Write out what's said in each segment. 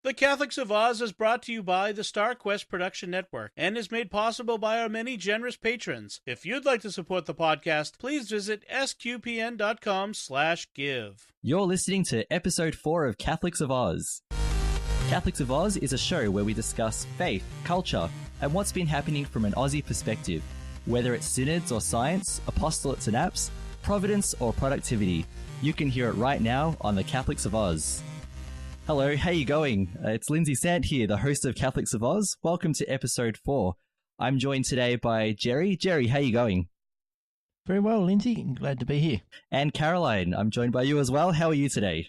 The Catholics of Oz is brought to you by the Star Quest Production Network and is made possible by our many generous patrons. If you'd like to support the podcast, please visit sqpn.com/give. You're listening to episode 4 of Catholics of Oz. Catholics of Oz is a show where we discuss faith, culture, and what's been happening from an Aussie perspective, whether it's synods or science, apostolates and apps, providence or productivity. You can hear it right now on the Catholics of Oz. Hello, how you going? It's Lindsay Sant here, the host of Catholics of Oz. Welcome to episode 4. I'm joined today by Jerry. Jerry, how you going? Very well, Lindsay. Glad to be here. And Caroline, I'm joined by you as well. How are you today?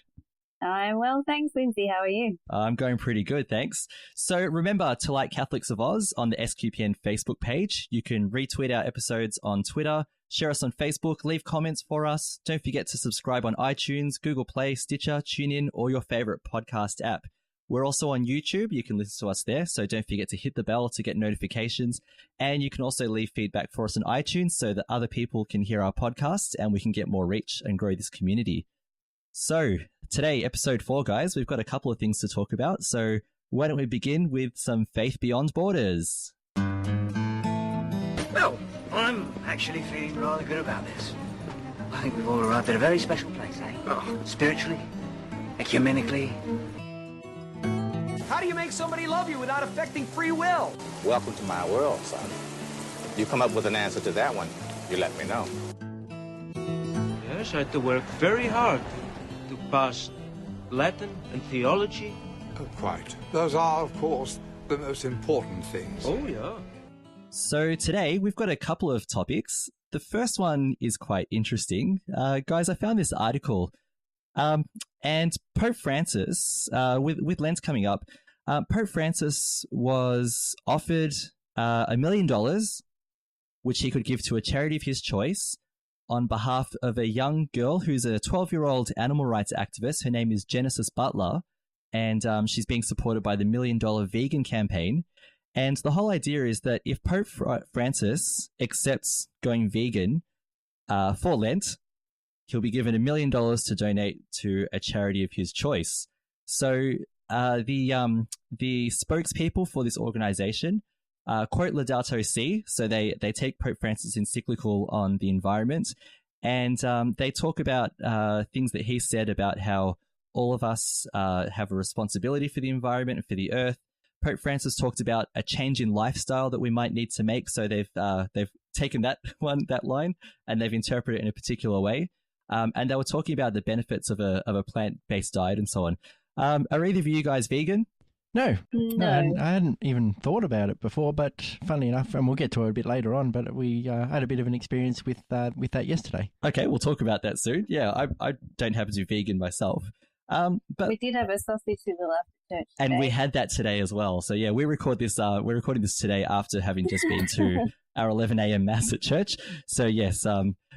I'm well, thanks, Lindsay. How are you? I'm going pretty good, thanks. So remember to like Catholics of Oz on the SQPN Facebook page. You can retweet our episodes on Twitter, share us on Facebook, leave comments for us. Don't forget to subscribe on iTunes, Google Play, Stitcher, TuneIn, or your favorite podcast app. We're also on YouTube. You can listen to us there, so don't forget to hit the bell to get notifications. And you can also leave feedback for us on iTunes so that other people can hear our podcast and we can get more reach and grow this community. So today, episode 4, guys, we've got a couple of things to talk about. So why don't we begin with some Faith Beyond Borders? Well, I'm actually feeling rather good about this. I think we've all arrived at a very special place, eh? Oh. Spiritually, ecumenically. How do you make somebody love you without affecting free will? Welcome to my world, son. If you come up with an answer to that one, you let me know. Yes, I had to work very hard to pass Latin and theology. Oh, quite. Those are, of course, the most important things. Oh, yeah. So today we've got a couple of topics. The first one is quite interesting. Guys, I found this article. And Pope Francis, with Lent coming up, Pope Francis was offered $1 million, which he could give to a charity of his choice on behalf of a young girl who's a 12-year-old animal rights activist. Her name is Genesis Butler, and she's being supported by the $1 Million Vegan Campaign. And the whole idea is that if Pope Francis accepts going vegan for Lent, he'll be given $1 million to donate to a charity of his choice. So the spokespeople for this organization quote Laudato Si. So they take Pope Francis' encyclical on the environment, and they talk about things that he said about how all of us have a responsibility for the environment and for the earth. Pope Francis talked about a change in lifestyle that we might need to make. So they've taken that line, and they've interpreted it in a particular way. And they were talking about the benefits of a plant-based diet and so on. Are either of you guys vegan? No. I hadn't even thought about it before, but funnily enough, and we'll get to it a bit later on, but we had a bit of an experience with that yesterday. Okay, we'll talk about that soon. Yeah, I don't happen to be vegan myself. But we did have a sausage sizzle after church today. And we had that today as well. So yeah, we're recording this today after having just been to our 11 a.m. mass at church. So yes,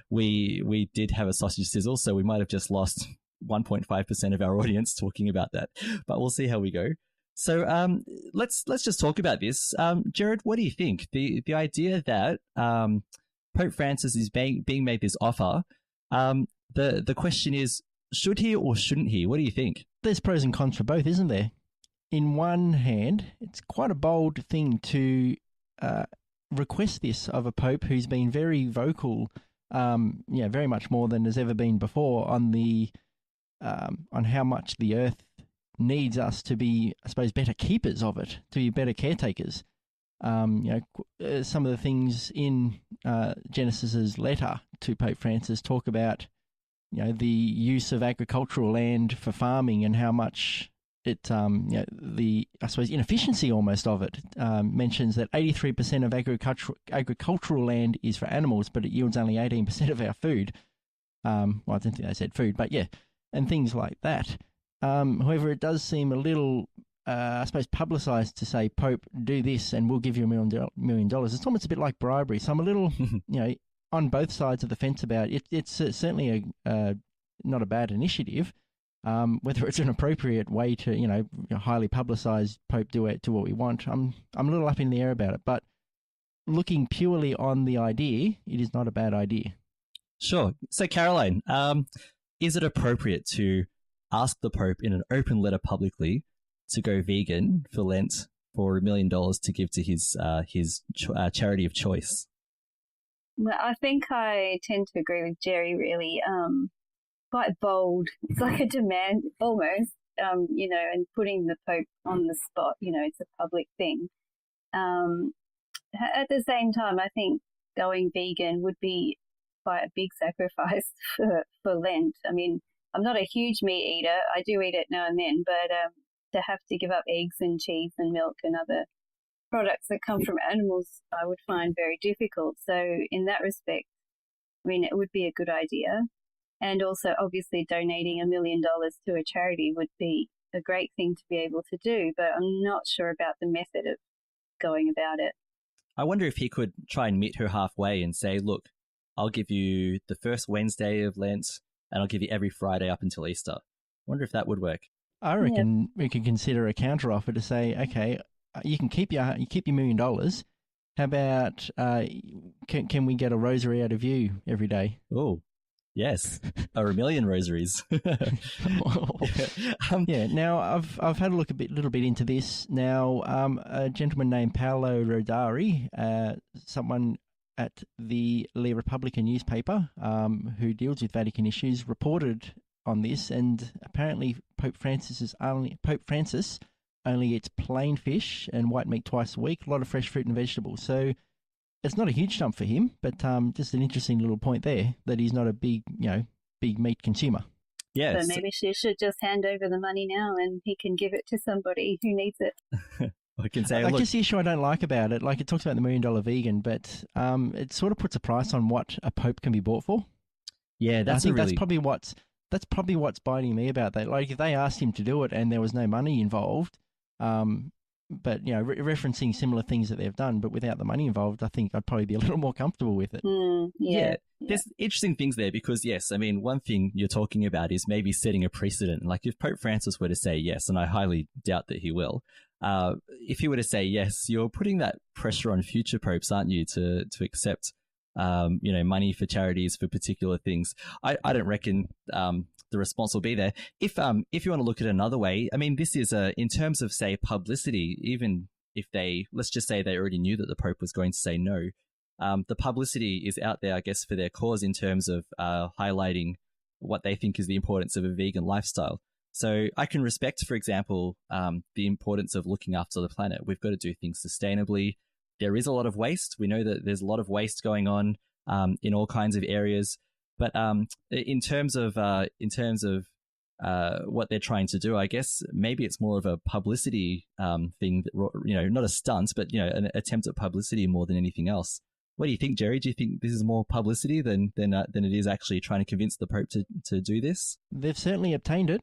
we did have a sausage sizzle, so we might have just lost 1.5% of our audience talking about that, but we'll see how we go. So let's just talk about this. Jared, what do you think? The idea that Pope Francis is being made this offer, the question is, should he or shouldn't he? What do you think? There's pros and cons for both, isn't there? In one hand, it's quite a bold thing to request this of a pope who's been very vocal, very much more than has ever been before on how much the earth needs us to be, I suppose, better keepers of it, to be better caretakers. Some of the things in Genesis's letter to Pope Francis talk about, the use of agricultural land for farming and how much it, the, I suppose, inefficiency almost of it. Mentions that 83% of agricultural land is for animals, but it yields only 18% of our food. Well, I don't think they said food, but yeah, and things like that. However, it does seem a little, I suppose, publicised to say, Pope, do this and we'll give you $1 million. It's almost a bit like bribery. So I'm a little, on both sides of the fence about it. It's certainly not a bad initiative. Whether it's an appropriate way to, highly publicise Pope do what we want, I'm a little up in the air about it. But looking purely on the idea, it is not a bad idea. Sure. So, Caroline, is it appropriate to ask the Pope in an open letter publicly to go vegan for Lent for $1 million to give to his charity of choice? Well, I think I tend to agree with Jerry, really. Quite bold. It's like a demand almost, and putting the Pope on the spot, it's a public thing. At the same time, I think going vegan would be quite a big sacrifice for Lent. I mean, I'm not a huge meat eater. I do eat it now and then, but to have to give up eggs and cheese and milk and other products that come from animals, I would find very difficult. So in that respect, I mean, it would be a good idea. And also, obviously, donating $1 million to a charity would be a great thing to be able to do, but I'm not sure about the method of going about it. I wonder if he could try and meet her halfway and say, look, I'll give you the first Wednesday of Lent and I'll give you every Friday up until Easter. I wonder if that would work. I reckon we could consider a counteroffer to say, okay, you can keep your $1 million. How about can we get a rosary out of you every day? Oh, yes, or 1 million rosaries. Now I've had a little bit into this. Now, a gentleman named Paolo Rodari, someone at the Le Repubblica newspaper, who deals with Vatican issues, reported on this, and apparently Pope Francis only eats plain fish and white meat twice a week, a lot of fresh fruit and vegetables. So it's not a huge jump for him, but just an interesting little point there that he's not a big meat consumer. Yes. So maybe she should just hand over the money now and he can give it to somebody who needs it. I can say, I guess the issue I don't like about it, like it talks about the $1 million vegan, but it sort of puts a price on what a pope can be bought for. Yeah, that's probably what's biting me about that. Like if they asked him to do it and there was no money involved, but referencing similar things that they've done, but without the money involved, I think I'd probably be a little more comfortable with it. Yeah. There's interesting things there because, yes, I mean, one thing you're talking about is maybe setting a precedent. Like if Pope Francis were to say yes, and I highly doubt that he will, if he were to say yes, you're putting that pressure on future popes, aren't you, to accept, money for charities for particular things. I don't reckon the response will be there. If you want to look at it another way, I mean, this is in terms of, say, publicity, even if let's just say they already knew that the Pope was going to say no, the publicity is out there, I guess, for their cause in terms of highlighting what they think is the importance of a vegan lifestyle. So I can respect, for example, the importance of looking after the planet. We've got to do things sustainably. There is a lot of waste. We know that there's a lot of waste going on in all kinds of areas. But in terms of what they're trying to do, I guess maybe it's more of a publicity thing, not a stunt, but an attempt at publicity more than anything else. What do you think, Jerry? Do you think this is more publicity than it is actually trying to convince the Pope to do this? They've certainly obtained it.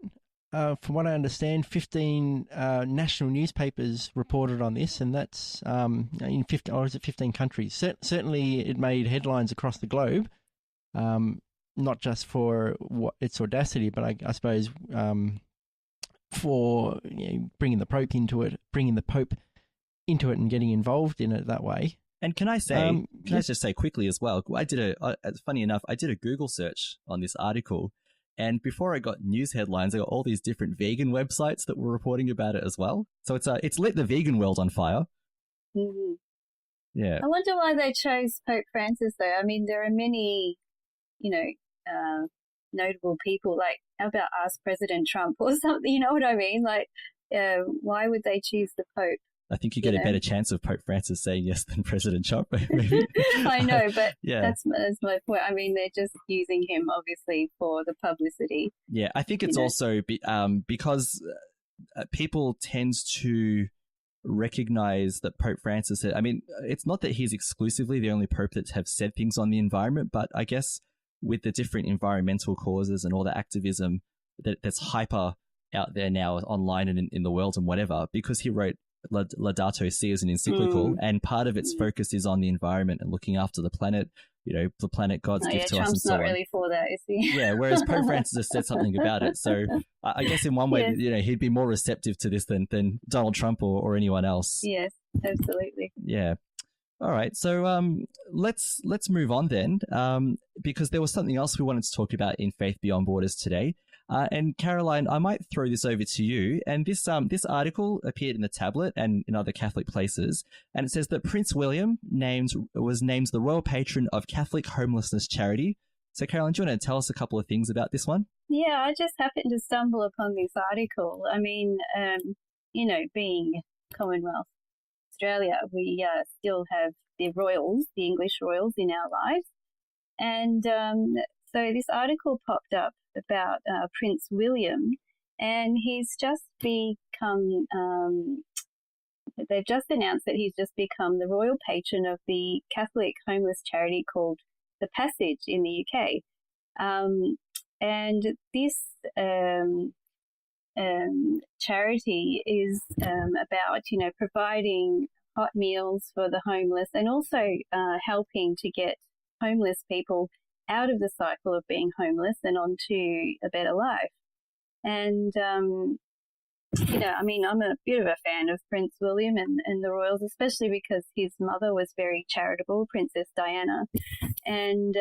From what I understand, 15 national newspapers reported on this, and that's in 15 countries. Certainly, it made headlines across the globe. Not just for its audacity, but I suppose for bringing the Pope into it, and getting involved in it that way. And can I say, I just say quickly as well? Funny enough, I did a Google search on this article, and before I got news headlines, I got all these different vegan websites that were reporting about it as well. So it's lit the vegan world on fire. Mm-hmm. Yeah. I wonder why they chose Pope Francis, though. I mean, there are many, notable people. Like, how about ask President Trump or something? You know what I mean? Like, why would they choose the Pope? I think you get a better chance of Pope Francis saying yes than President Trump, maybe. I know, but yeah. that's my point. I mean, they're just using him, obviously, for the publicity. Yeah, I think it's also because people tend to recognize that Pope Francis, I mean, it's not that he's exclusively the only Pope that have said things on the environment, but I guess with the different environmental causes and all the activism that's hyper out there now online and in the world and whatever, because he wrote Laudato Si as an encyclical, and part of its focus is on the environment and looking after the planet, the planet God's gift to us and so on. Trump's not really for that, is he? Yeah, whereas Pope Francis has said something about it. So I guess in one way, he'd be more receptive to this than Donald Trump or anyone else. Yes, absolutely. Yeah. All right. So let's move on then, because there was something else we wanted to talk about in Faith Beyond Borders today. And Caroline, I might throw this over to you. And this article appeared in the Tablet and in other Catholic places. And it says that Prince William was named the royal patron of Catholic homelessness charity. So Caroline, do you want to tell us a couple of things about this one? Yeah, I just happened to stumble upon this article. I mean, being Commonwealth Australia, we still have the royals, the English royals in our lives. And so this article popped up about Prince William, and he's just become, they've just announced that he's just become the royal patron of the Catholic homeless charity called The Passage in the UK. And this charity is about, providing hot meals for the homeless and also helping to get homeless people out of the cycle of being homeless and onto a better life. And, I'm a bit of a fan of Prince William and the royals, especially because his mother was very charitable, Princess Diana. And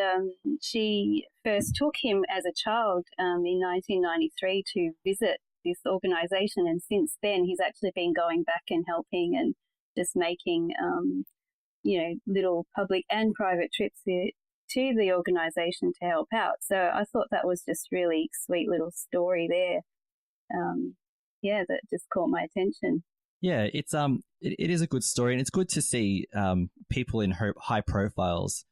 she first took him as a child in 1993 to visit this organisation. And since then, he's actually been going back and helping and just making, little public and private trips to the organisation to help out. So I thought that was just really sweet little story there. That just caught my attention. Yeah, it's it is a good story, and it's good to see people in high profiles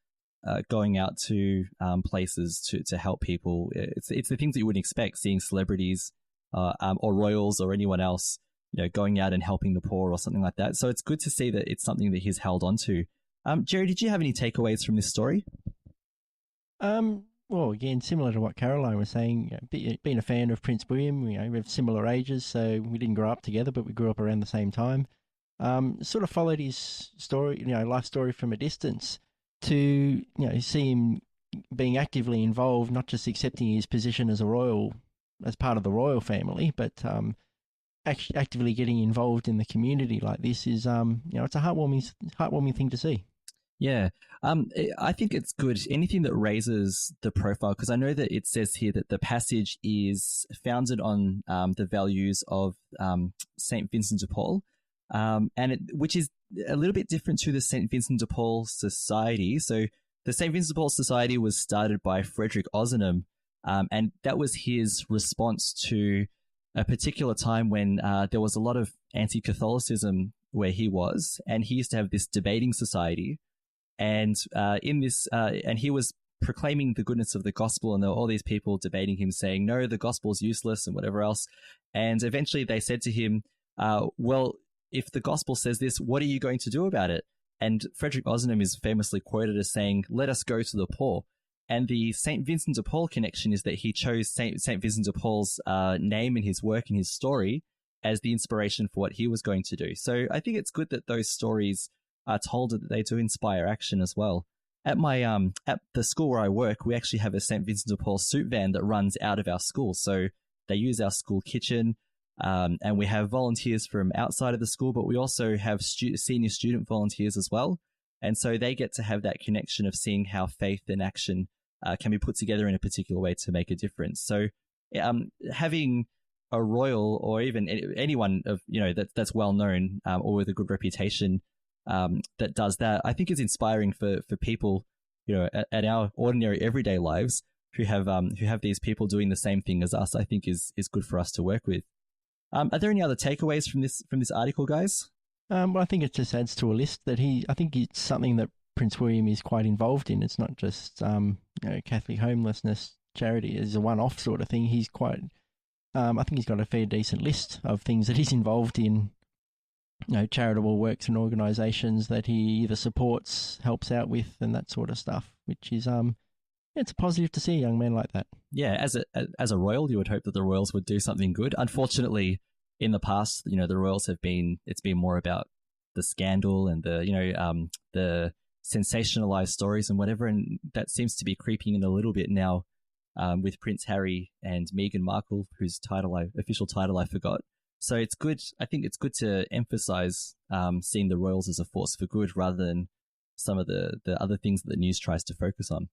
going out to places to help people. It's the things that you wouldn't expect, seeing celebrities or royals or anyone else, going out and helping the poor or something like that. So it's good to see that it's something that he's held on to. Jerry, did you have any takeaways from this story? Well, again, similar to what Caroline was saying, being a fan of Prince William, we have similar ages, so we didn't grow up together, but we grew up around the same time. Sort of followed his story, life story from a distance to, see him being actively involved, not just accepting his position as as part of the royal family, but actively getting involved in the community like this is, it's a heartwarming thing to see. Yeah, I think it's good. Anything that raises the profile, because I know that it says here that the Passage is founded on the values of St. Vincent de Paul, which is a little bit different to the St. Vincent de Paul Society. So the St. Vincent de Paul Society was started by Frederick Ozanam, and that was his response to a particular time when there was a lot of anti-Catholicism where he was, and he used to have this debating society. And and he was proclaiming the goodness of the gospel, and there were all these people debating him, saying, no, the gospel's useless and whatever else. And eventually they said to him, well, if the gospel says this, what are you going to do about it? And Frederick Ozanam is famously quoted as saying, let us go to the poor. And the St. Vincent de Paul connection is that he chose St. Vincent de Paul's name and his work and his story as the inspiration for what he was going to do. So I think it's good that those stories are told, that they do inspire action as well. At my at the school where I work, we actually have a St. Vincent de Paul soup van that runs out of our school. So they use our school kitchen, and we have volunteers from outside of the school, but we also have senior student volunteers as well. And so they get to have that connection of seeing how faith and action can be put together in a particular way to make a difference. So having a royal or even anyone of that's well known or with a good reputation that does that, I think is inspiring for people, at our ordinary everyday lives who have these people doing the same thing as us. I think is good for us to work with. Are there any other takeaways from this article, guys? Well, I think it just adds to a list that I think it's something that Prince William is quite involved in. It's not just Catholic homelessness charity is a one-off sort of thing. He's quite, I think he's got a fair decent list of things that he's involved in. Charitable works and organisations that he either supports, helps out with, and that sort of stuff, which is it's a positive to see a young man like that. Yeah, as a royal, you would hope that the royals would do something good. Unfortunately, in the past, the royals it's been more about the scandal and the sensationalized stories and whatever, and that seems to be creeping in a little bit now with Prince Harry and Meghan Markle, whose official title I forgot. So it's good. I think it's good to emphasize seeing the royals as a force for good rather than some of the other things that the news tries to focus on.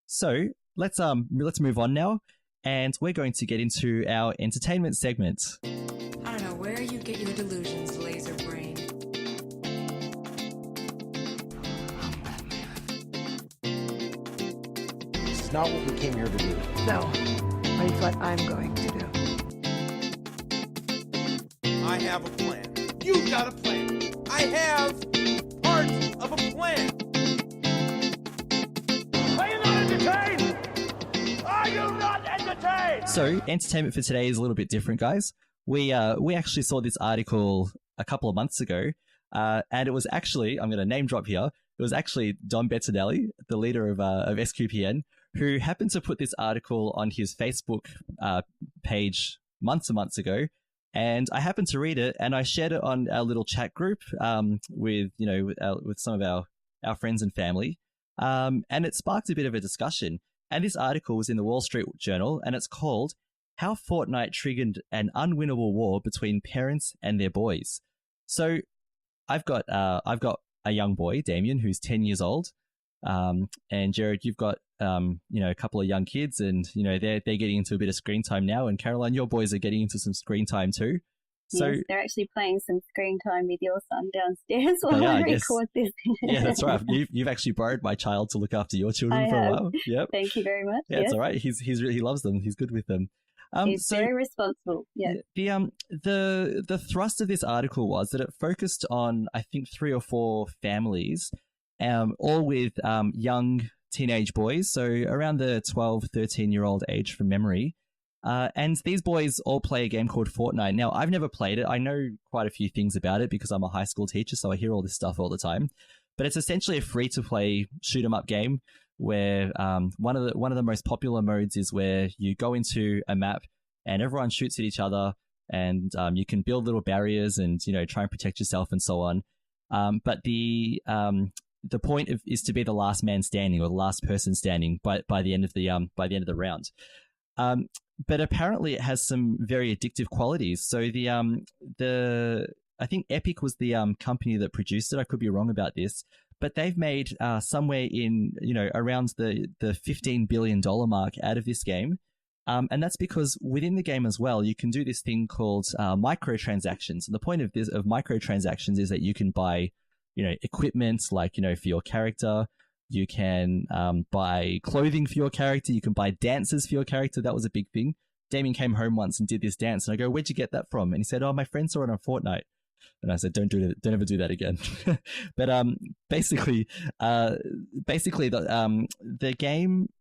So let's move on now and we're going to get into our entertainment segment. I don't know where you get your delusions, laser brain. This is not what we came here to do. No, but it's what I'm going to do. I have a plan. You've got a plan. I have part of a plan. Are you not entertained? Are you not entertained? So, entertainment for today is a little bit different, guys. We actually saw this article a couple of months ago, and it was actually, I'm going to name drop here, it was actually Don Bettinelli, the leader of SQPN, who happened to put this article on his Facebook page months and months ago. And I happened to read it, and I shared it on our little chat group with some of our friends and family, and it sparked a bit of a discussion. And this article was in the Wall Street Journal, and it's called "How Fortnite Triggered an Unwinnable War Between Parents and Their Boys." So, I've got a young boy, Damien, who's 10 years old, and Jared, you've got a couple of young kids, and they're getting into a bit of screen time now. And Caroline, your boys are getting into some screen time too. So yes, they're actually playing some screen time with your son downstairs while I record this. Yeah, that's right. You've actually borrowed my child to look after your children for a while. Yep. Thank you very much. Yeah, it's all right. He loves them. He's good with them. He's very responsible. Yeah. The thrust of this article was that it focused on, I think, 3 or 4 families, all with young teenage boys, so around the 12, 13-year-old age from memory. And these boys all play a game called Fortnite. Now, I've never played it. I know quite a few things about it because I'm a high school teacher, so I hear all this stuff all the time. But it's essentially a free-to-play shoot-'em-up game where one of the most popular modes is where you go into a map and everyone shoots at each other, and you can build little barriers and try and protect yourself and so on. But the point is to be the last man standing, or the last person standing by the end of the round. But apparently it has some very addictive qualities. So I think Epic was the company that produced it. I could be wrong about this, but they've made somewhere in around the $15 billion mark out of this game. And that's because within the game as well, you can do this thing called microtransactions. And the point of microtransactions is that you can buy equipment like, for your character. You can buy clothing for your character. You can buy dances for your character. That was a big thing. Damien came home once and did this dance. And I go, "Where'd you get that from?" And he said, "Oh, my friend saw it on Fortnite." And I said, "Don't ever do that again." But basically, the game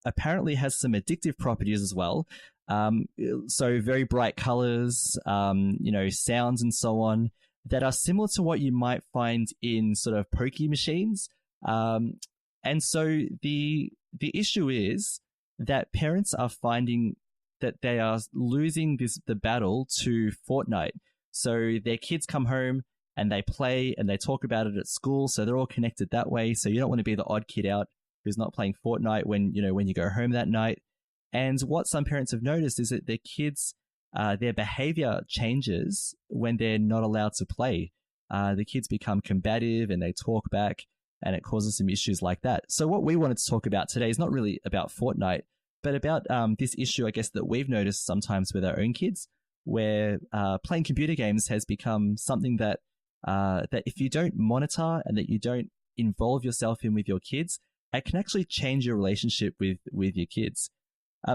apparently has some addictive properties as well. So very bright colors, sounds and so on, that are similar to what you might find in sort of pokie machines. And so the issue is that parents are finding that they are losing the battle to Fortnite. So their kids come home and they play and they talk about it at school. So they're all connected that way. So you don't want to be the odd kid out who's not playing Fortnite when you go home that night. And what some parents have noticed is that their kids, their behavior changes when they're not allowed to play. The kids become combative and they talk back, and it causes some issues like that. So what we wanted to talk about today is not really about Fortnite, but about this issue, I guess, that we've noticed sometimes with our own kids, where playing computer games has become something that if you don't monitor and that you don't involve yourself in with your kids, it can actually change your relationship with your kids.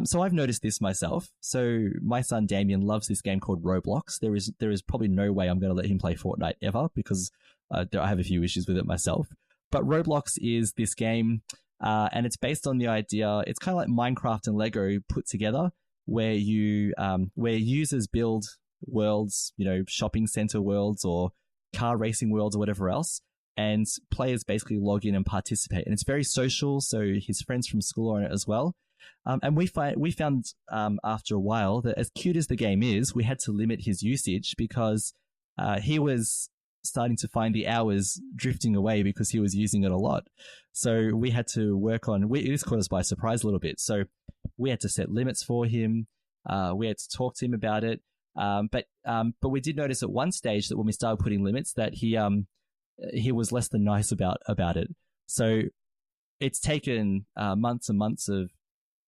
So I've noticed this myself. So my son Damien loves this game called Roblox. There is probably no way I'm going to let him play Fortnite ever because I have a few issues with it myself. But Roblox is this game, and it's based on the idea. It's kind of like Minecraft and Lego put together, where users build worlds, shopping center worlds or car racing worlds or whatever else, and players basically log in and participate. And it's very social, so his friends from school are on it as well. And we found after a while that as cute as the game is, we had to limit his usage because he was starting to find the hours drifting away because he was using it a lot. So we had to work on, this caught us by surprise a little bit. So we had to set limits for him. We had to talk to him about it. But we did notice at one stage that when we started putting limits that he was less than nice about it. So it's taken months and months of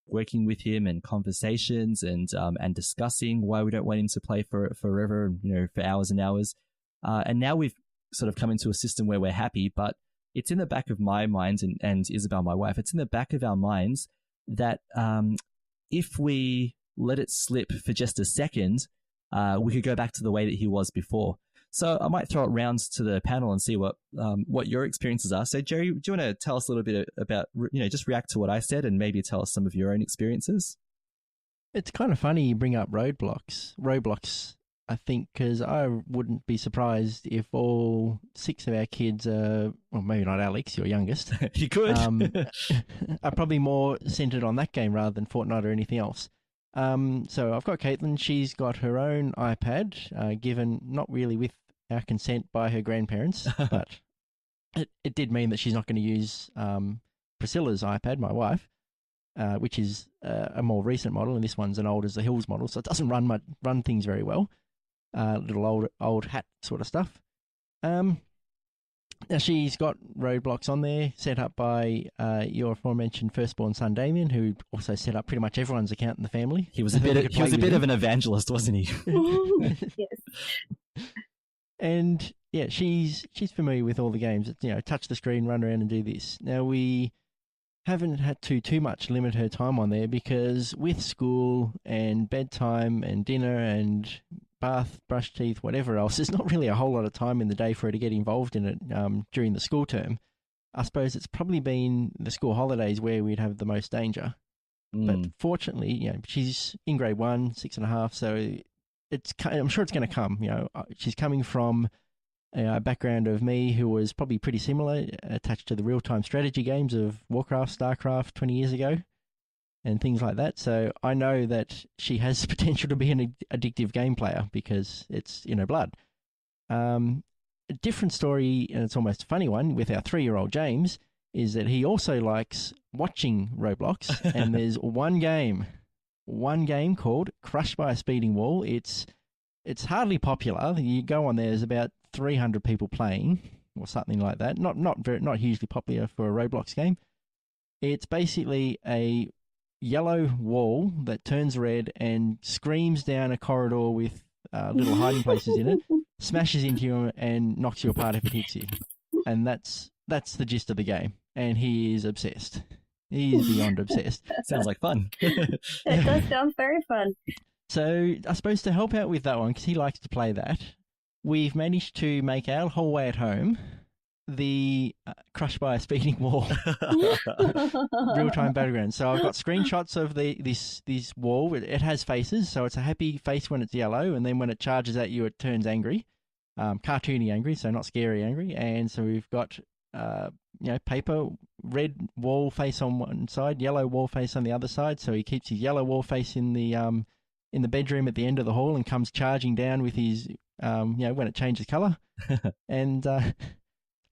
working with him and conversations and discussing why we don't want him to play for forever and, for hours and hours. And now we've sort of come into a system where we're happy, but it's in the back of my mind and Isabel, my wife, it's in the back of our minds that if we let it slip for just a second, we could go back to the way that he was before. So I might throw it round to the panel and see what your experiences are. So Jerry, do you want to tell us a little bit about, just react to what I said and maybe tell us some of your own experiences? It's kind of funny you bring up Roblox, I think, because I wouldn't be surprised if all 6 of our kids well, maybe not Alex, your youngest. You could. Are probably more centered on that game rather than Fortnite or anything else. So I've got Caitlin. She's got her own iPad, given not really with our consent by her grandparents, but it did mean that she's not going to use Priscilla's iPad, my wife, which is a more recent model, and this one's an old as the hills model, so it doesn't run things very well. Little old hat sort of stuff. Now she's got Roblox on there, set up by your aforementioned firstborn son Damien, who also set up pretty much everyone's account in the family. He was a bit of an evangelist, wasn't he? Yes. And yeah, she's familiar with all the games. Touch the screen, run around, and do this. Now we haven't had to too much limit her time on there because with school and bedtime and dinner and bath, brush teeth, whatever else, there's not really a whole lot of time in the day for her to get involved in it during the school term. I suppose it's probably been the school holidays where we'd have the most danger. But fortunately, she's in grade 1, 6.5, so I'm sure it's going to come. She's coming from a background of me who was probably pretty similar, attached to the real-time strategy games of Warcraft, StarCraft 20 years ago, and things like that. So I know that she has the potential to be an addictive game player because it's in her blood. A different story, and it's almost a funny one, with our 3-year-old James, is that he also likes watching Roblox, and there's one game called Crushed by a Speeding Wall. It's hardly popular. You go on there's about 300 people playing, or something like that. Not hugely popular for a Roblox game. It's basically a yellow wall that turns red and screams down a corridor with little hiding places in it, smashes into you and knocks you apart if it hits you. And that's the gist of the game. And he is obsessed. He is beyond obsessed. Sounds like fun. It does sound very fun. So I suppose to help out with that one, because he likes to play that, we've managed to make our hallway at home the Crushed by a Speeding Wall real-time battleground. So I've got screenshots of this wall. It has faces, so it's a happy face when it's yellow, and then when it charges at you, it turns angry, cartoony angry, so not scary angry. And so we've got paper, red wall face on one side, yellow wall face on the other side. So he keeps his yellow wall face in the bedroom at the end of the hall and comes charging down with his when it changes color. And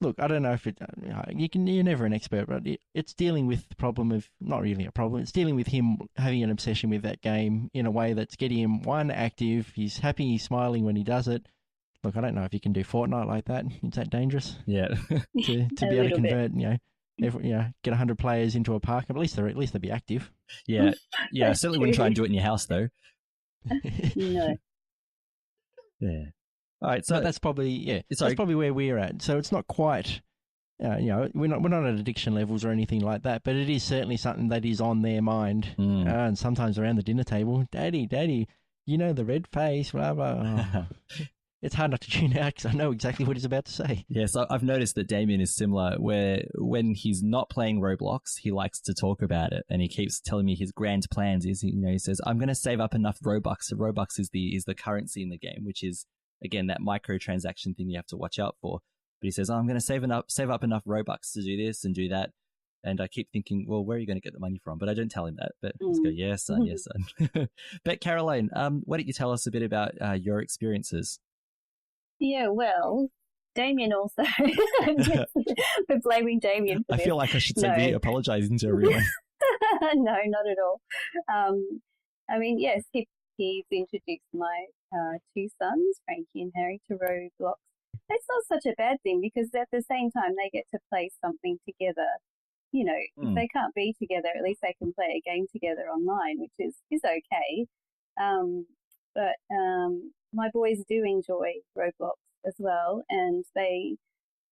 look, I don't know if you're never an expert, but it's dealing with the problem of, not really a problem, it's dealing with him having an obsession with that game in a way that's getting him, active, he's happy, he's smiling when he does it. Look, I don't know if you can do Fortnite like that. Is that dangerous? Yeah. to be able to convert, get 100 players into a park, but at least they'll be active. Yeah. Yeah, I certainly wouldn't try and do it in your house, though. No. Yeah. All right, so but that's probably that's probably where we're at. So it's not quite, we're not at addiction levels or anything like that, but it is certainly something that is on their mind. And sometimes around the dinner table, Daddy, the red face, blah blah. Oh. It's hard not to tune out because I know exactly what he's about to say. Yes, I've noticed that Damien is similar, where when he's not playing Roblox, he likes to talk about it, and he keeps telling me his grand plans is, he says, I'm going to save up enough Robux. So Robux is the currency in the game, which is, again, that microtransaction thing you have to watch out for. But he says, I'm going to save up enough Robux to do this and do that. And I keep thinking, well, where are you going to get the money from? But I don't tell him that. But I just go, yes, son, yes, son. But Caroline, why don't you tell us a bit about your experiences? Yeah, well, Damien also. We're blaming Damien for I this. feel like I should be apologising to everyone. No, not at all. I mean, yes, he's introduced my 2 sons, Frankie and Harry, to Roblox. It's not such a bad thing because at the same time they get to play something together if they can't be together, at least they can play a game together online, which is okay. But my boys do enjoy Roblox as well, and they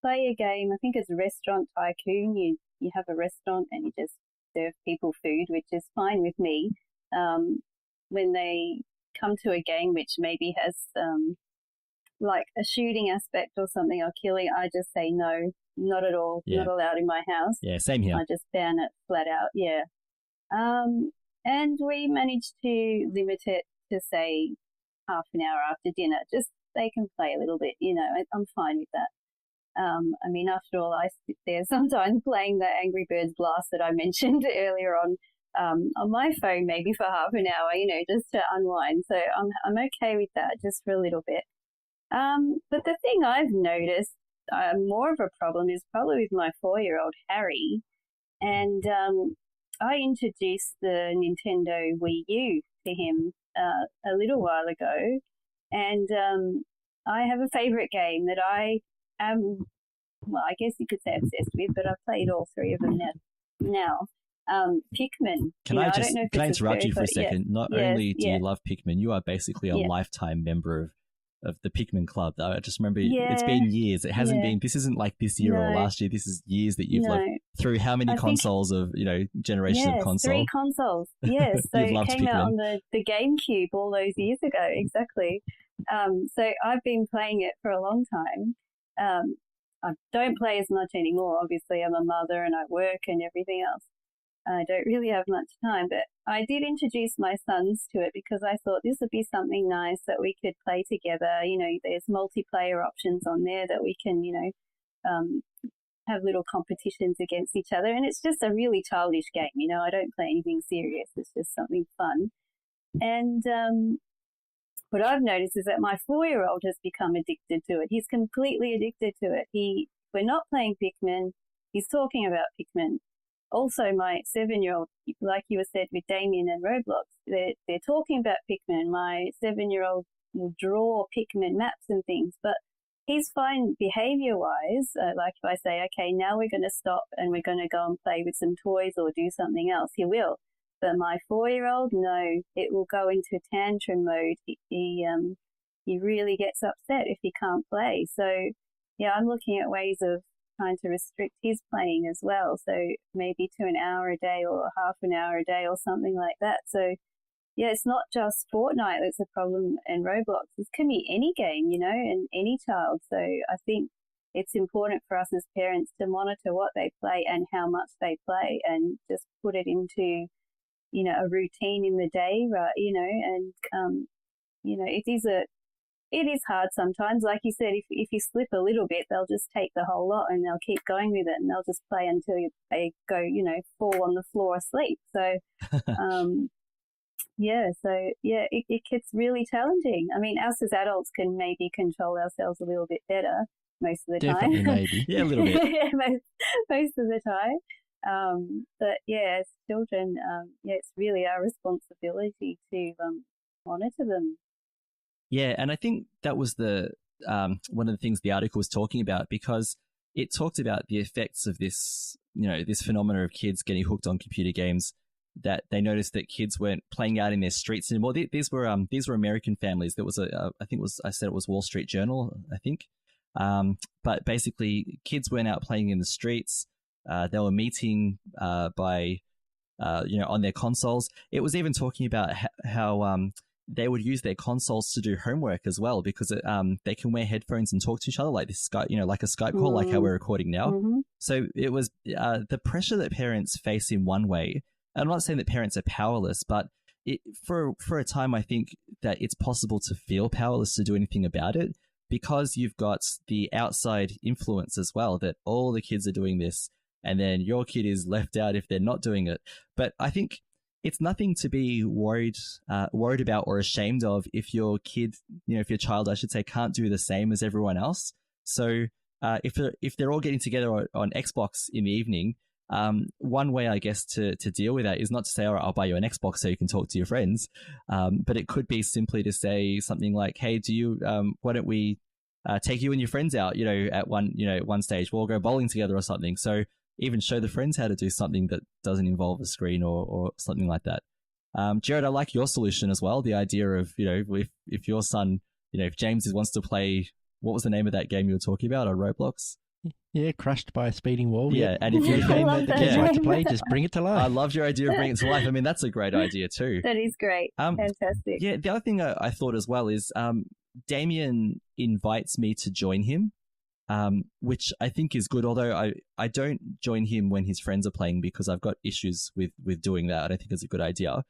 play a game. I think it's Restaurant Tycoon. You have a restaurant and you just serve people food, which is fine with me. When they come to a game which maybe has like a shooting aspect or something or killing, I just say no, not at all, not allowed in my house. Yeah, same here. I just ban it flat out. Yeah. And we managed to limit it to say half an hour after dinner. Just they can play a little bit, I'm fine with that. I mean, after all, I sit there sometimes playing the Angry Birds Blast that I mentioned earlier on my phone, maybe for half an hour, just to unwind. So I'm okay with that, just for a little bit. But the thing I've noticed more of a problem is probably with my 4-year-old Harry, and I introduced the Nintendo Wii U to him a little while ago, and I have a favorite game that I am, well, I guess you could say obsessed with, but I've played all 3 of them now. Pikmin. Can I interrupt you for a second? Yeah. Not only do you love Pikmin, you are basically a lifetime member of the Pikmin Club. I just remember it's been years. It hasn't been, this isn't like this year or last year. This is years that you've lived through how many consoles of, generations of console? 3 consoles. Yes. So it came out on the GameCube all those years ago. Exactly. So I've been playing it for a long time. I don't play as much anymore. Obviously, I'm a mother and I work and everything else. I don't really have much time, but I did introduce my sons to it because I thought this would be something nice that we could play together. There's multiplayer options on there that we can, have little competitions against each other. And it's just a really childish game. I don't play anything serious. It's just something fun. And what I've noticed is that my 4-year-old has become addicted to it. He's completely addicted to it. We're not playing Pikmin. He's talking about Pikmin. Also, my 7-year-old, like you said with Damien and Roblox, they're talking about Pikmin. My 7-year-old will draw Pikmin maps and things, but he's fine behavior-wise. Like if I say, okay, now we're going to stop and we're going to go and play with some toys or do something else, he will. But my 4-year-old, no, it will go into tantrum mode. He really gets upset if he can't play. So, yeah, I'm looking at ways of trying to restrict his playing as well. So maybe to an hour a day or half an hour a day or something like that. So, yeah, it's not just Fortnite that's a problem and Roblox. This can be any game, and any child. So I think it's important for us as parents to monitor what they play and how much they play and just put it into a routine in the day, right? And, it is hard sometimes. Like you said, if you slip a little bit, they'll just take the whole lot and they'll keep going with it and they'll just play until they go, fall on the floor asleep. So, it gets really challenging. I mean, us as adults can maybe control ourselves a little bit better most of the time. Definitely, maybe. Yeah, a little bit. most of the time. But yeah, as children, it's really our responsibility to monitor them. Yeah, and I think that was the one of the things the article was talking about, because it talked about the effects of this, this phenomena of kids getting hooked on computer games. That they noticed that kids weren't playing out in their streets anymore. These were American families. There was I said it was Wall Street Journal, I think. But basically, kids weren't out playing in the streets. They were meeting by on their consoles. It was even talking about how they would use their consoles to do homework as well, because they can wear headphones and talk to each other like this Skype, like a Skype call, like how we're recording now. Mm-hmm. So it was the pressure that parents face in one way. I'm not saying that parents are powerless, but for a time, I think that it's possible to feel powerless to do anything about it, because you've got the outside influence as well, that all the kids are doing this, and then your kid is left out if they're not doing it. But I think it's nothing to be worried about or ashamed of if your kid, if your child, I should say, can't do the same as everyone else. So if they're all getting together on Xbox in the evening, one way, I guess, to deal with that is not to say, all right, I'll buy you an Xbox so you can talk to your friends. But it could be simply to say something like, hey, why don't we take you and your friends out, at one stage, we'll go bowling together or something. So even show the friends how to do something that doesn't involve a screen or something like that. Jared, I like your solution as well. The idea of, if your son, if James wants to play, what was the name of that game you were talking about, or Roblox? Yeah, crushed by a speeding wall. Yeah, and if you're a game that the kids like to play, just bring it to life. I loved your idea of bringing it to life. I mean, that's a great idea too. That is great. Fantastic. Yeah, the other thing I thought as well is Damien invites me to join him, which I think is good, although I don't join him when his friends are playing because I've got issues with doing that. I don't think it's a good idea.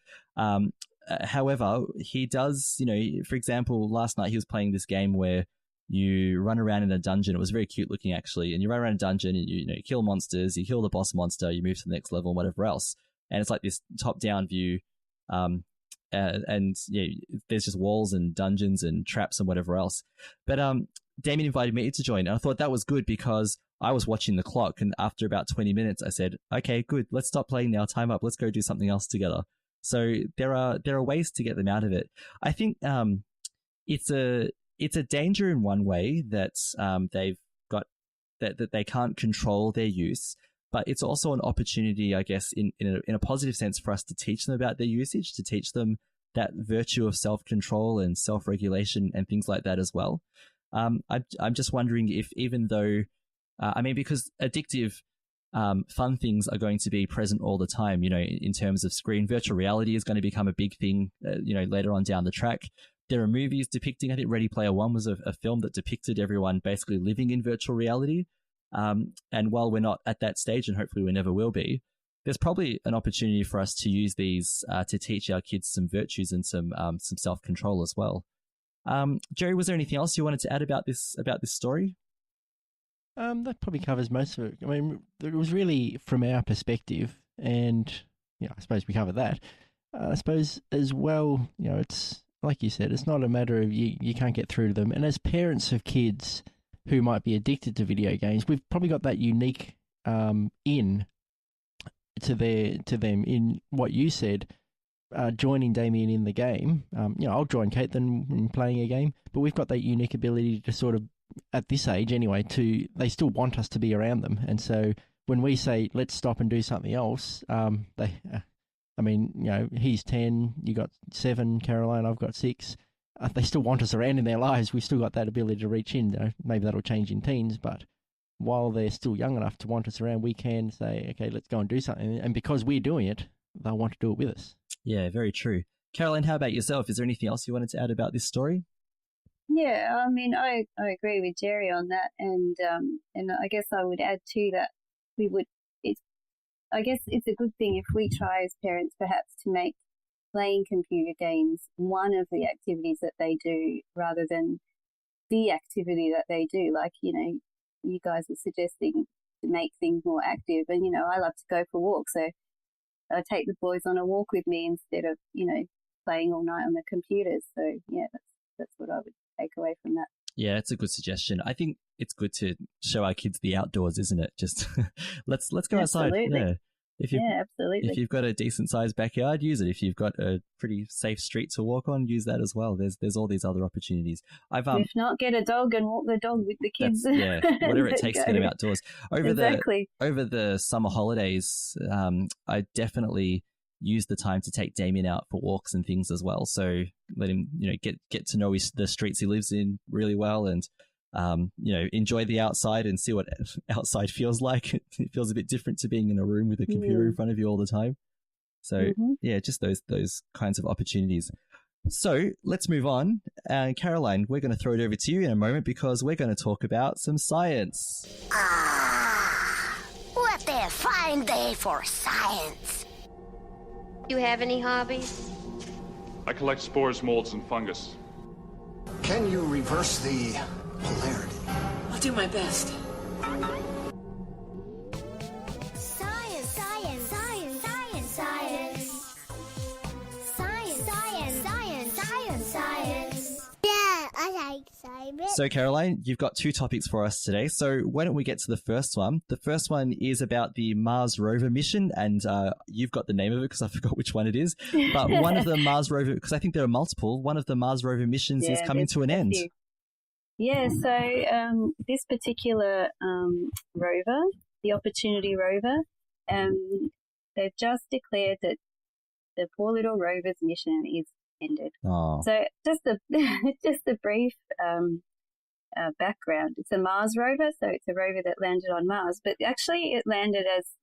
However, he does, for example, last night he was playing this game where you run around in a dungeon. It was very cute looking, actually. And you run around a dungeon and you kill monsters, you kill the boss monster, you move to the next level and whatever else. And it's like this top-down view. And there's just walls and dungeons and traps and whatever else. But Damien invited me to join, and I thought that was good because I was watching the clock, and after about 20 minutes, I said, okay, good, let's stop playing now, time up, let's go do something else together. So there are ways to get them out of it. I think it's a danger in one way that they've got that they can't control their use, but it's also an opportunity, I guess, in a positive sense for us to teach them about their usage, to teach them that virtue of self-control and self-regulation and things like that as well. I'm just wondering if, even though, because addictive fun things are going to be present all the time, in terms of screen. Virtual reality is going to become a big thing, later on down the track. There are movies depicting, I think Ready Player One was a film that depicted everyone basically living in virtual reality. And while we're not at that stage, and hopefully we never will be, there's probably an opportunity for us to use these to teach our kids some virtues and some self-control as well. Jerry, was there anything else you wanted to add about this story? That probably covers most of it. I mean, it was really from our perspective, and I suppose we covered that. I suppose as well, it's like you said, it's not a matter of you can't get through to them. And as parents of kids who might be addicted to video games, we've probably got that unique in to them in what you said. Joining Damien in the game, I'll join Kate then in playing a game, but we've got that unique ability to sort of, at this age anyway, they still want us to be around them. And so when we say, let's stop and do something else, he's 10, you got 7, Caroline, I've got 6. They still want us around in their lives. We've still got that ability to reach in. Maybe that'll change in teens, but while they're still young enough to want us around, we can say, okay, let's go and do something. And because we're doing it, they'll want to do it with us. Yeah, very true. Caroline, how about yourself? Is there anything else you wanted to add about this story? Yeah, I agree with Jerry on that, and I guess I would add to that I guess it's a good thing if we try as parents perhaps to make playing computer games one of the activities that they do rather than the activity that they do. Like, you guys were suggesting to make things more active, and I love to go for walks, so I take the boys on a walk with me instead of playing all night on the computers. So yeah, that's what I would take away from that. Yeah, it's a good suggestion. I think it's good to show our kids the outdoors, isn't it? Just let's go outside. Yeah. Absolutely. If you've got a decent sized backyard, use it. If you've got a pretty safe street to walk on, use that as well. There's all these other opportunities. If not, get a dog and walk the dog with the kids. Whatever it takes to get them outdoors. Over exactly. the summer holidays, I definitely use the time to take Damien out for walks and things as well. So let him, get to know the streets he lives in really well, and enjoy the outside and see what outside feels like. It feels a bit different to being in a room with a computer in front of you all the time. So just those kinds of opportunities. So let's move on. Caroline, we're going to throw it over to you in a moment because we're going to talk about some science. What a fine day for science. You have any hobbies? I collect spores, molds, and fungus. Can you reverse the polarity? I'll do my best. Science, science, science, science, science. Science, science, science, science, science. Yeah, I like science. So, Caroline, you've got 2 topics for us today. So why don't we get to the first one? The first one is about the Mars rover mission, and you've got the name of it because I forgot which one it is. But one of the Mars rover, because I think there are multiple, one of the Mars rover missions is coming to an end. Yeah, so this particular rover the Opportunity rover. They've just declared that the poor little rover's mission is ended. Oh. So just a brief background. It's a Mars rover, so it's a rover that landed on Mars, but actually it landed as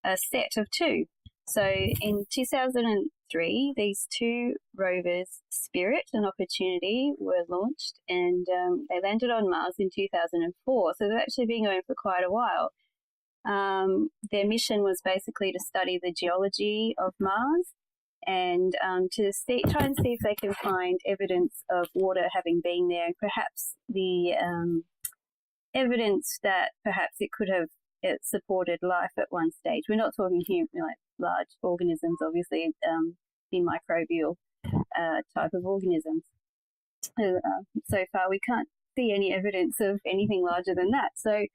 a set of two. So in 2003, these two rovers, Spirit and Opportunity, were launched, and they landed on Mars in 2004. So they've actually been going for quite a while. Their mission was basically to study the geology of Mars and to try and see if they can find evidence of water having been there, and perhaps the evidence that perhaps it could have supported life at one stage. We're not talking here like large organisms, obviously, the microbial type of organisms. So far, we can't see any evidence of anything larger than that. So,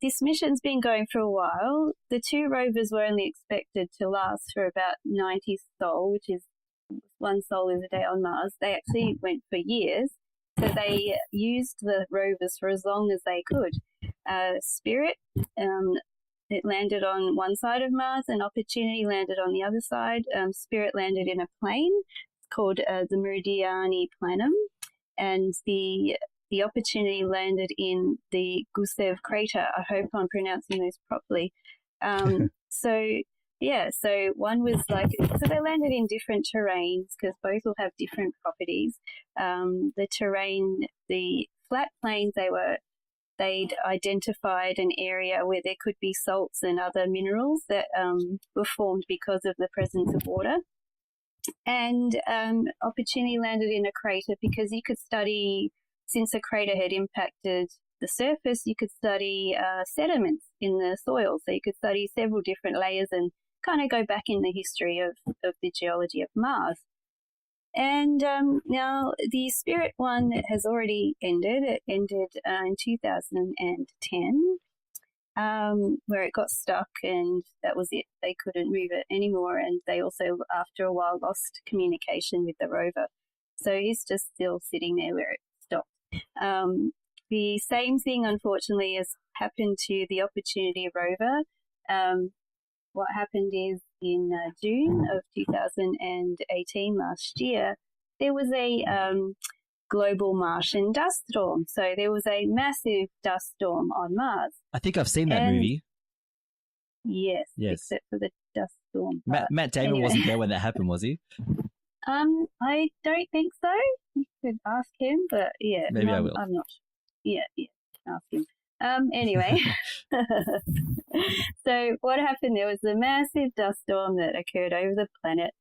this mission's been going for a while. The two rovers were only expected to last for about 90 sol, which is 1 sol is a day on Mars. They actually went for years. So they used the rovers for as long as they could. Spirit, it landed on one side of Mars, and Opportunity landed on the other side. Spirit landed in a plane called the Meridiani Planum, and the Opportunity landed in the Gusev crater. I hope I'm pronouncing those properly. So one was so they landed in different terrains because both will have different properties. The terrain, the flat plains, they'd identified an area where there could be salts and other minerals that were formed because of the presence of water. And Opportunity landed in a crater because you could study, since the crater had impacted the surface, you could study sediments in the soil. So you could study several different layers and kind of go back in the history of the geology of Mars. And now the Spirit one has already ended. It ended in 2010, where it got stuck, and that was it. They couldn't move it anymore, and they also, after a while, lost communication with the rover. So he's just still sitting there where it stopped. The same thing, unfortunately, has happened to the Opportunity rover. What happened is in June of 2018, last year, there was a global Martian dust storm. So there was a massive dust storm on Mars. I think I've seen that movie. Yes, except for the dust storm. Matt Damon wasn't there when that happened, was he? I don't think so. You could ask him, but yeah. Maybe I will. I'm not sure. Yeah, ask him. Anyway, so what happened, there was a massive dust storm that occurred over the planet.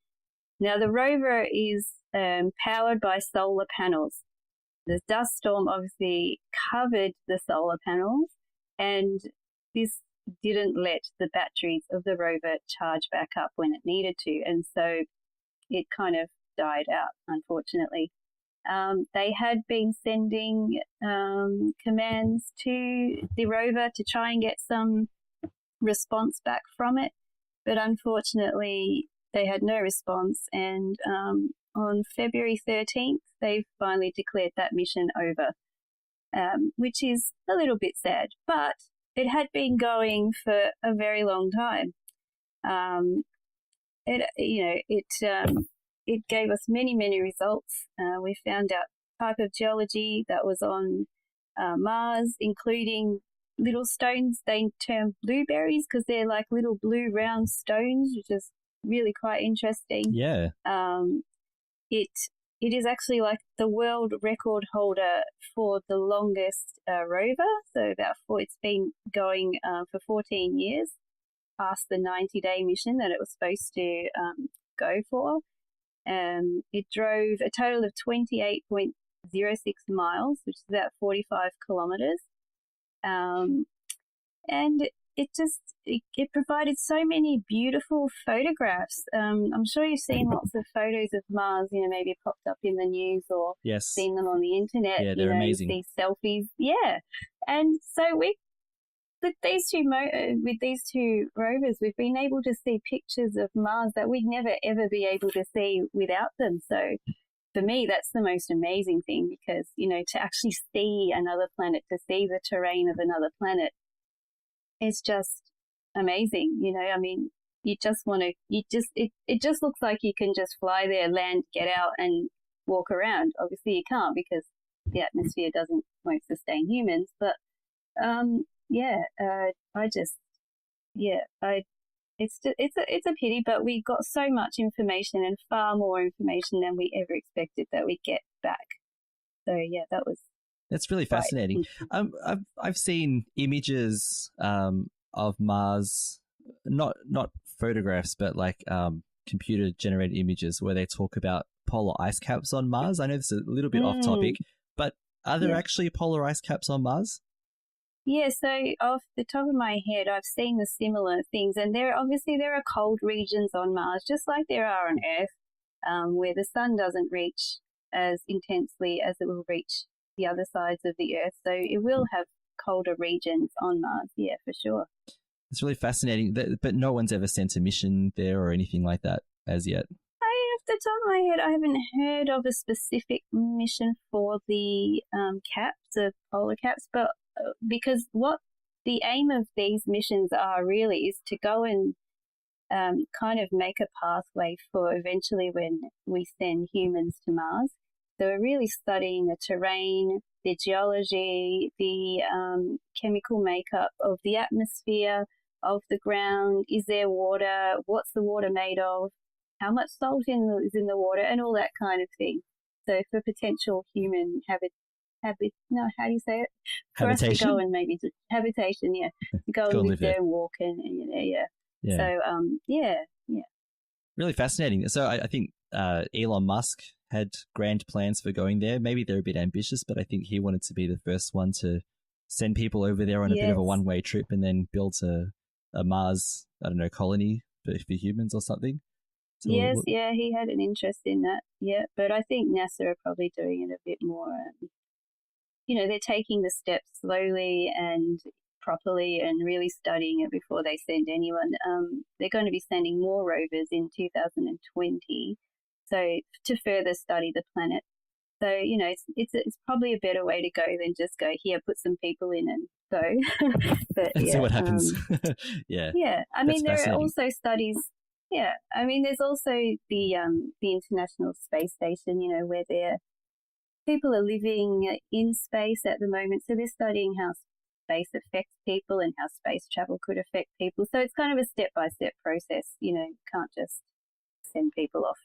Now, the rover is powered by solar panels. The dust storm obviously covered the solar panels, and this didn't let the batteries of the rover charge back up when it needed to, and so it kind of died out, unfortunately. They had been sending commands to the rover to try and get some response back from it, but unfortunately they had no response, and on February 13th they finally declared that mission over, which is a little bit sad, but it had been going for a very long time. It gave us many results. We found out type of geology that was on Mars, including little stones they term blueberries because they're like little blue round stones, which is really quite interesting. Yeah. It is actually like the world record holder for the longest rover. So it's been going for 14 years, past the 90-day mission that it was supposed to go for. It drove a total of 28.06 miles, which is about 45 kilometers. And it provided so many beautiful photographs. I'm sure you've seen lots of photos of Mars, maybe popped up in the news or seen them on the internet. Yeah, they're amazing. These selfies. Yeah. And so with these two rovers, we've been able to see pictures of Mars that we'd never ever be able to see without them. So for me, that's the most amazing thing because, you know, to actually see another planet, to see the terrain of another planet is just amazing. You know, I mean, it just looks like you can just fly there, land, get out and walk around. Obviously you can't because the atmosphere won't sustain humans. But, it's a pity, but we got so much information and far more information than we ever expected that we get back. So yeah, that's really fascinating. I've seen images of Mars, not photographs, but like computer generated images where they talk about polar ice caps on Mars. I know this is a little bit off topic, but are there actually polar ice caps on Mars? Yeah, so off the top of my head, I've seen the similar things, and there are cold regions on Mars, just like there are on Earth, where the sun doesn't reach as intensely as it will reach the other sides of the Earth. So it will have colder regions on Mars, yeah, for sure. It's really fascinating, but no one's ever sent a mission there or anything like that as yet. Off the top of my head, I haven't heard of a specific mission for the polar caps, but because what the aim of these missions are really is to go and kind of make a pathway for eventually when we send humans to Mars. So we're really studying the terrain, the geology, the chemical makeup of the atmosphere, of the ground. Is there water? What's the water made of? How much salt is in the water, and all that kind of thing. So for potential human how do you say it? For habitation? us to go and maybe habitation, yeah. To go and live there and walk and yeah. So, yeah. Really fascinating. So I think Elon Musk had grand plans for going there. Maybe they're a bit ambitious, but I think he wanted to be the first one to send people over there on a bit of a one-way trip and then build a Mars, colony for humans or something. So he had an interest in that, yeah. But I think NASA are probably doing it a bit more, they're taking the steps slowly and properly and really studying it before they send anyone. They're going to be sending more rovers in 2020, so to further study the planet. So, it's probably a better way to go than just go here, put some people in and go. But and see what happens. Yeah. Yeah. I mean, there are also studies. Yeah. I mean, there's also the International Space Station, where people are living in space at the moment. So they're studying how space affects people and how space travel could affect people. So it's kind of a step-by-step process. Can't just send people off.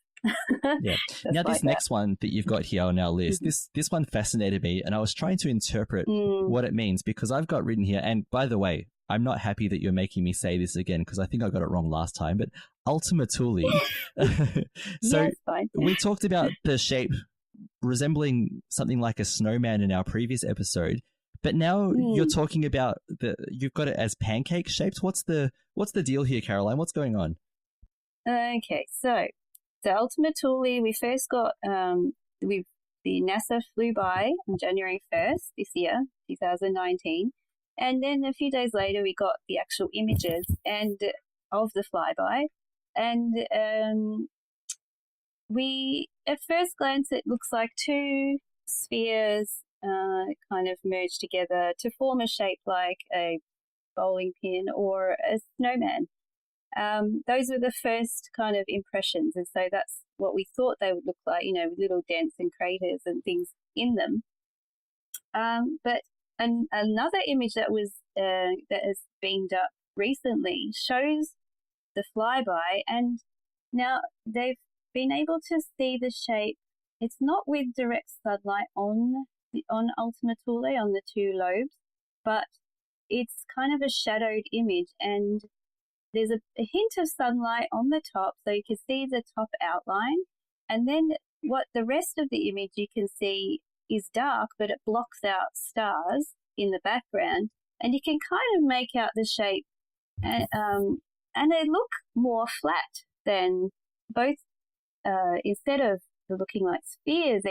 Yeah. Now this next one that you've got here on our list, this one fascinated me, and I was trying to interpret what it means because I've got written here, and by the way, I'm not happy that you're making me say this again because I think I got it wrong last time, but Ultima Thule. So we talked about the shape resembling something like a snowman in our previous episode, but now you're talking about you've got it as pancake shaped. What's the deal here, Caroline? What's going on? Okay, so Ultima Thule, we first got the NASA flew by on January 1st this year, 2019, and then a few days later we got the actual images and of the flyby, and we at first glance it looks like two spheres kind of merged together to form a shape like a bowling pin or a snowman. Those were the first kind of impressions, and so that's what we thought they would look like, with little dents and craters and things in them. But another image that has beamed up recently shows the flyby, and now they've been able to see the shape. It's not with direct sunlight on Ultima Thule on the two lobes, but it's kind of a shadowed image, and there's a hint of sunlight on the top, so you can see the top outline, and then what the rest of the image you can see is dark, but it blocks out stars in the background, and you can kind of make out the shape, and they look more flat than both. Instead of looking like spheres,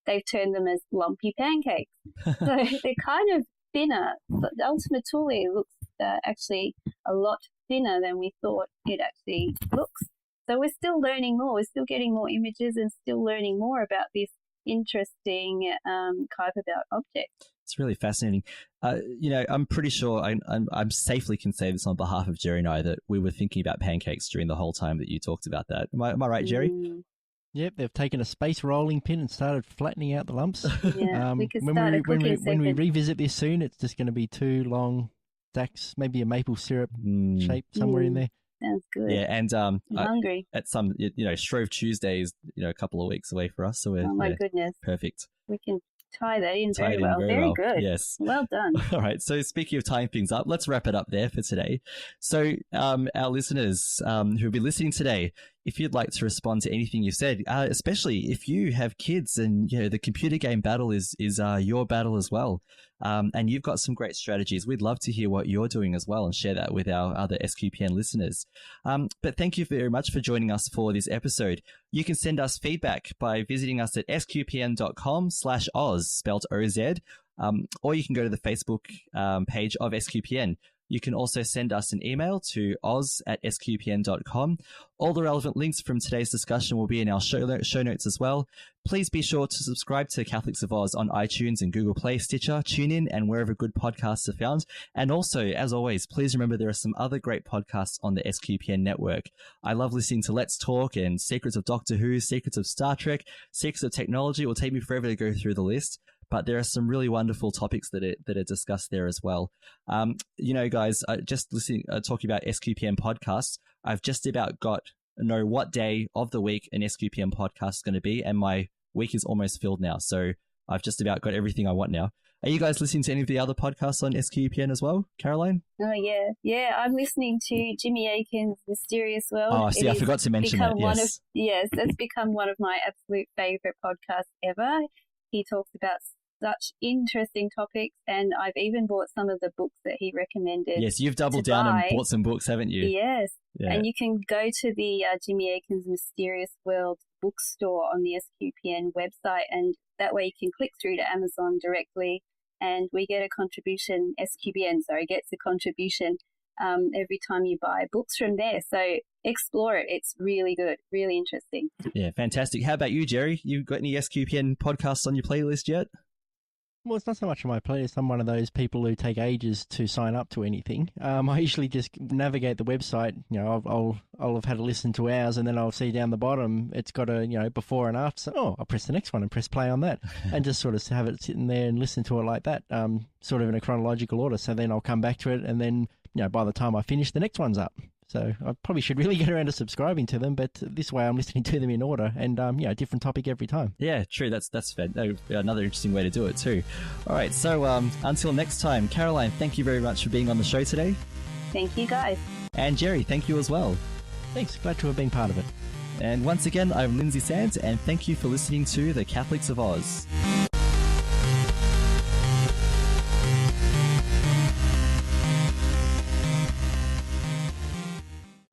they've turned them as lumpy pancakes. So they're kind of thinner. But the Ultima Thule looks actually a lot thinner than we thought it actually looks. So we're still learning more. We're still getting more images and still learning more about this interesting Kuiper Belt object. It's really fascinating. I'm pretty sure I'm safely can say this on behalf of Jerry and I that we were thinking about pancakes during the whole time that you talked about that. Am I right, Jerry? Yep, they've taken a space rolling pin and started flattening out the lumps. Yeah, we could when start a cooking when we segment. revisit this soon, it's just going to be 2 long stacks, maybe a maple syrup shape somewhere in there. Sounds good. Yeah, and I'm hungry. at some, Shrove Tuesday is a couple of weeks away for us, so we're Oh my goodness. perfect. We can tie that in Tie very it in well. very Very well. good. Yes. Well done. All right. So speaking of tying things up, let's wrap it up there for today. So our listeners who'll be listening today, if you'd like to respond to anything you've said, especially if you have kids and the computer game battle is your battle as well, and you've got some great strategies, we'd love to hear what you're doing as well and share that with our other SQPN listeners. But thank you very much for joining us for this episode. You can send us feedback by visiting us at sqpn.com/Oz, spelled OZ, or you can go to the Facebook page of SQPN. You can also send us an email to oz@sqpn.com. All the relevant links from today's discussion will be in our show notes as well. Please be sure to subscribe to Catholics of Oz on iTunes and Google Play, Stitcher, TuneIn, and wherever good podcasts are found. And also, as always, please remember there are some other great podcasts on the SQPN network. I love listening to Let's Talk and Secrets of Doctor Who, Secrets of Star Trek, Secrets of Technology. It will take me forever to go through the list, but there are some really wonderful topics that are discussed there as well. Guys, just listening, talking about SQPN podcasts, I've just about know what day of the week an SQPN podcast is going to be, and my week is almost filled now. So I've just about got everything I want now. Are you guys listening to any of the other podcasts on SQPN as well, Caroline? Oh, yeah. Yeah, I'm listening to Jimmy Akin's Mysterious World. Oh, see, I forgot to mention that, yes. That's become one of my absolute favourite podcasts ever. He talks about such interesting topics, and I've even bought some of the books that he recommended. Yes, you've doubled down and bought some books, haven't you? Yes. Yeah. And you can go to the Jimmy Akin's Mysterious World bookstore on the SQPN website, and that way you can click through to Amazon directly, and we get a contribution, SQPN gets a contribution every time you buy books from there. So explore it. It's really good, really interesting. Yeah, fantastic. How about you, Jerry? You got any SQPN podcasts on your playlist yet? Well, it's not so much on my playlist. I'm one of those people who take ages to sign up to anything. I usually just navigate the website. I'll have had a listen to ours, and then I'll see down the bottom it's got a before and after. So, I'll press the next one and press play on that, and just sort of have it sitting there and listen to it like that, sort of in a chronological order. So then I'll come back to it, and then by the time I finish, the next one's up. So I probably should really get around to subscribing to them, but this way I'm listening to them in order and, different topic every time. Yeah, true. That's fair. Another interesting way to do it too. All right. So until next time, Caroline, thank you very much for being on the show today. Thank you, guys. And Jerry, thank you as well. Thanks. Glad to have been part of it. And once again, I'm Lindsay Sands, and thank you for listening to the Catholics of Oz.